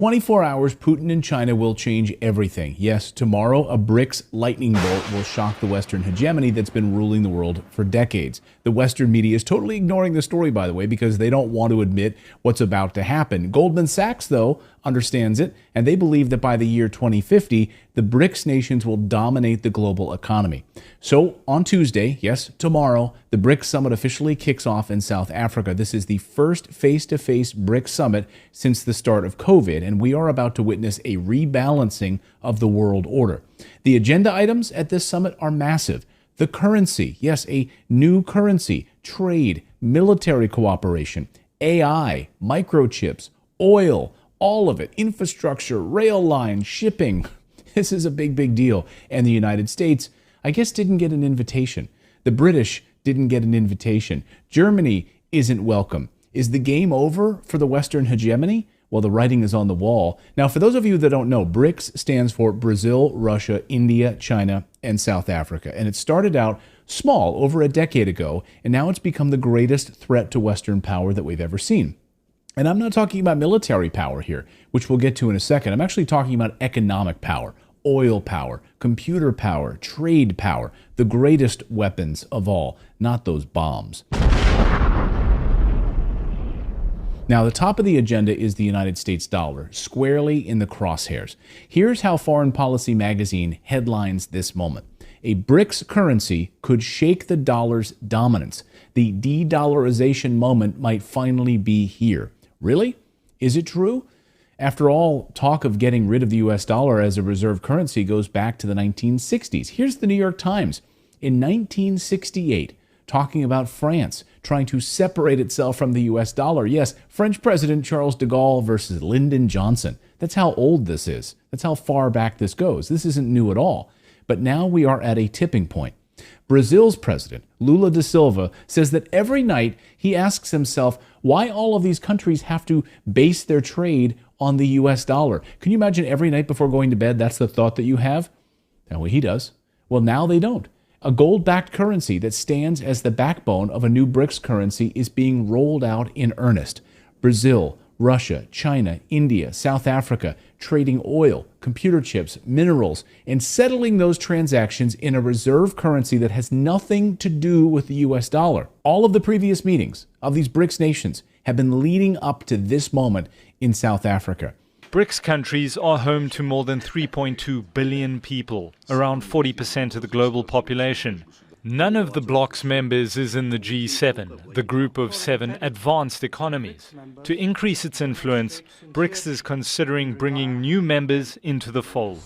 24 hours, Putin and China will change everything. Yes, tomorrow, a BRICS lightning bolt will shock the Western hegemony that's been ruling the world for decades. The Western media is totally ignoring the story, by the way, because they don't want to admit what's about to happen. Goldman Sachs, though, understands it, and they believe that by the year 2050, the BRICS nations will dominate the global economy. So on Tuesday, yes, tomorrow, the BRICS summit officially kicks off in South Africa. This is the first face-to-face BRICS summit since the start of COVID, and we are about to witness a rebalancing of the world order. The agenda items at this summit are massive. The currency, yes, a new currency, trade, military cooperation, AI, microchips, oil, all of it, infrastructure, rail lines, shipping. This is a big, big deal. And the United States, I guess, didn't get an invitation. The British didn't get an invitation. Germany isn't welcome. Is the game over for the Western hegemony? Well, the writing is on the wall. Now, for those of you that don't know, BRICS stands for Brazil, Russia, India, China, and South Africa. And it started out small over a decade ago, and now it's become the greatest threat to Western power that we've ever seen. And I'm not talking about military power here, which we'll get to in a second. I'm actually talking about economic power, oil power, computer power, trade power, the greatest weapons of all, not those bombs. Now, the top of the agenda is the United States dollar, squarely in the crosshairs. Here's how Foreign Policy magazine headlines this moment. A BRICS currency could shake the dollar's dominance. The de-dollarization moment might finally be here. Really? Is it true? After all, talk of getting rid of the US dollar as a reserve currency goes back to the 1960s. Here's the New York Times. In 1968, talking about France trying to separate itself from the US dollar. Yes, French President Charles de Gaulle versus Lyndon Johnson. That's how old this is. That's how far back this goes. This isn't new at all. But now we are at a tipping point. Brazil's president, Lula da Silva, says that every night he asks himself why all of these countries have to base their trade on the US dollar. Can you imagine every night before going to bed, that's the thought that you have? Well, he does. Well, now they don't. A gold-backed currency that stands as the backbone of a new BRICS currency is being rolled out in earnest. Brazil, Russia, China, India, South Africa, trading oil, computer chips, minerals, and settling those transactions in a reserve currency that has nothing to do with the US dollar. All of the previous meetings of these BRICS nations have been leading up to this moment in South Africa. BRICS countries are home to more than 3.2 billion people, around 40% of the global population. None of the bloc's members is in the G7, the group of 7 advanced economies. To increase its influence, BRICS is considering bringing new members into the fold.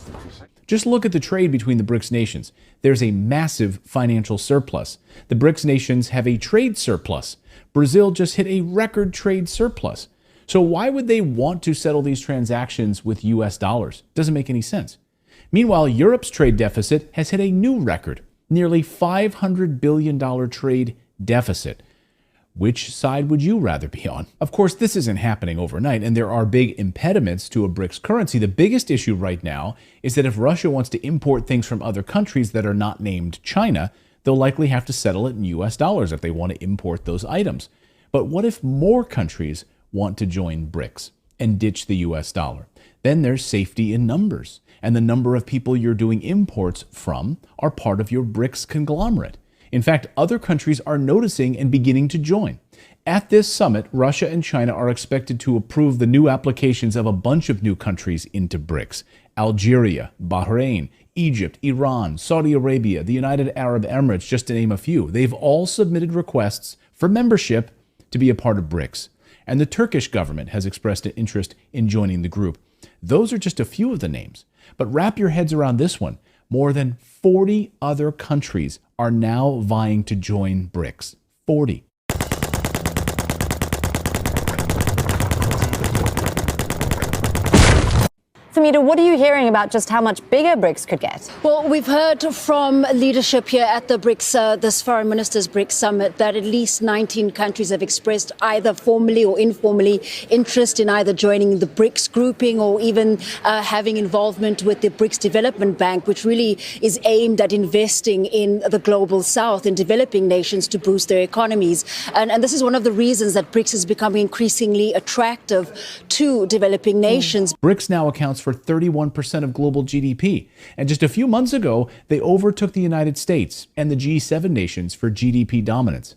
Just look at the trade between the BRICS nations. There's a massive financial surplus. The BRICS nations have a trade surplus. Brazil just hit a record trade surplus. So why would they want to settle these transactions with US dollars? Doesn't make any sense. Meanwhile, Europe's trade deficit has hit a new record. Nearly $500 billion trade deficit. Which side would you rather be on? Of course, this isn't happening overnight, and there are big impediments to a BRICS currency. The biggest issue right now is that if Russia wants to import things from other countries that are not named China, they'll likely have to settle it in US dollars if they want to import those items. But what if more countries want to join BRICS and ditch the US dollar? Then there's safety in numbers, and the number of people you're doing imports from are part of your BRICS conglomerate. In fact, other countries are noticing and beginning to join. At this summit, Russia and China are expected to approve the new applications of a bunch of new countries into BRICS. Algeria, Bahrain, Egypt, Iran, Saudi Arabia, the United Arab Emirates, just to name a few. They've all submitted requests for membership to be a part of BRICS. And the Turkish government has expressed an interest in joining the group. Those are just a few of the names. But wrap your heads around this one. More than 40 other countries are now vying to join BRICS. 40. Samita, what are you hearing about just how much bigger BRICS could get? Well, we've heard from leadership here at the BRICS, this Foreign Ministers BRICS Summit, that at least 19 countries have expressed either formally or informally interest in either joining the BRICS grouping or even having involvement with the BRICS Development Bank, which really is aimed at investing in the global south, in developing nations to boost their economies. And this is one of the reasons that BRICS is becoming increasingly attractive to developing nations. BRICS now accounts for 31% of global GDP. And just a few months ago, they overtook the United States and the G7 nations for GDP dominance.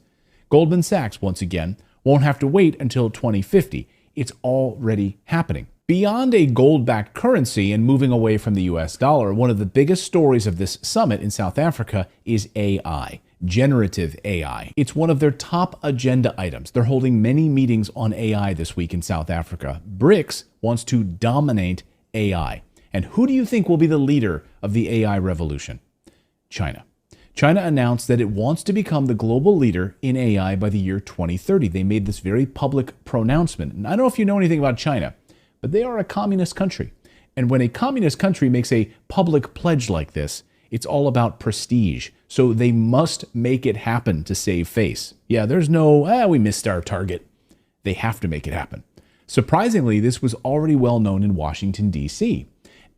Goldman Sachs, once again, won't have to wait until 2050. It's already happening. Beyond a gold-backed currency and moving away from the US dollar, one of the biggest stories of this summit in South Africa is AI. Generative AI. It's one of their top agenda items. They're holding many meetings on AI this week in South Africa. BRICS wants to dominate AI. And who do you think will be the leader of the AI revolution? China. China announced that it wants to become the global leader in AI by the year 2030. They made this very public pronouncement. And I don't know if you know anything about China, but they are a communist country. And when a communist country makes a public pledge like this, it's all about prestige. So they must make it happen to save face. Yeah, there's no, we missed our target. They have to make it happen. Surprisingly, this was already well known in Washington, D.C.,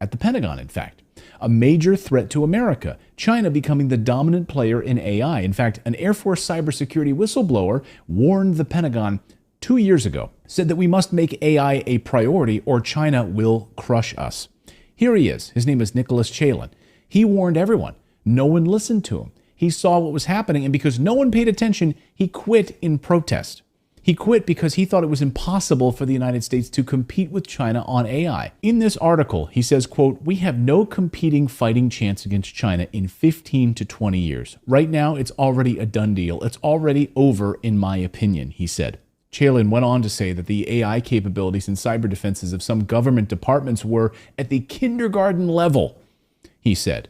at the Pentagon, in fact. A major threat to America, China becoming the dominant player in AI. In fact, an Air Force cybersecurity whistleblower warned the Pentagon 2 years ago, said that we must make AI a priority or China will crush us. Here he is. His name is Nicholas Chalin. He warned everyone. No one listened to him. He saw what was happening, and because no one paid attention, he quit in protest. He quit because he thought it was impossible for the United States to compete with China on AI. In this article, he says, quote, "We have no competing fighting chance against China in 15 to 20 years. Right now, it's already a done deal. It's already over, in my opinion," he said. Chalin went on to say that the AI capabilities and cyber defenses of some government departments were at the kindergarten level. He said,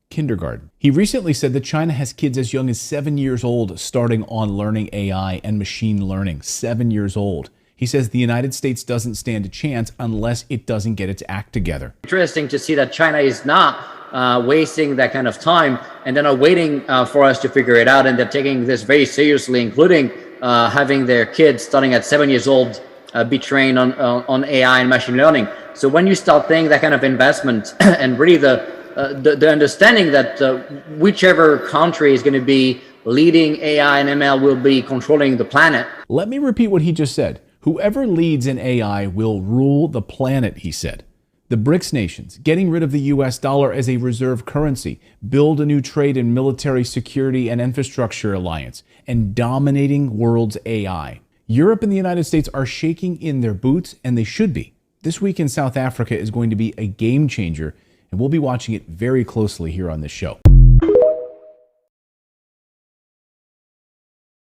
kindergarten. He recently said that China has kids as young as 7 years old starting on learning AI and machine learning. 7 years old. He says the United States doesn't stand a chance unless it doesn't get its act together. Interesting to see that China is not wasting that kind of time and they're not waiting for us to figure it out, and they're taking this very seriously, including having their kids starting at 7 years old be trained on AI and machine learning. So when you start paying that kind of investment and really the understanding that whichever country is going to be leading AI and ML will be controlling the planet. Let me repeat what he just said. Whoever leads in AI will rule the planet, he said. The BRICS nations, getting rid of the US dollar as a reserve currency, build a new trade and military security and infrastructure alliance, and dominating world's AI. Europe and the United States are shaking in their boots, and they should be. This week in South Africa is going to be a game changer, and we'll be watching it very closely here on this show.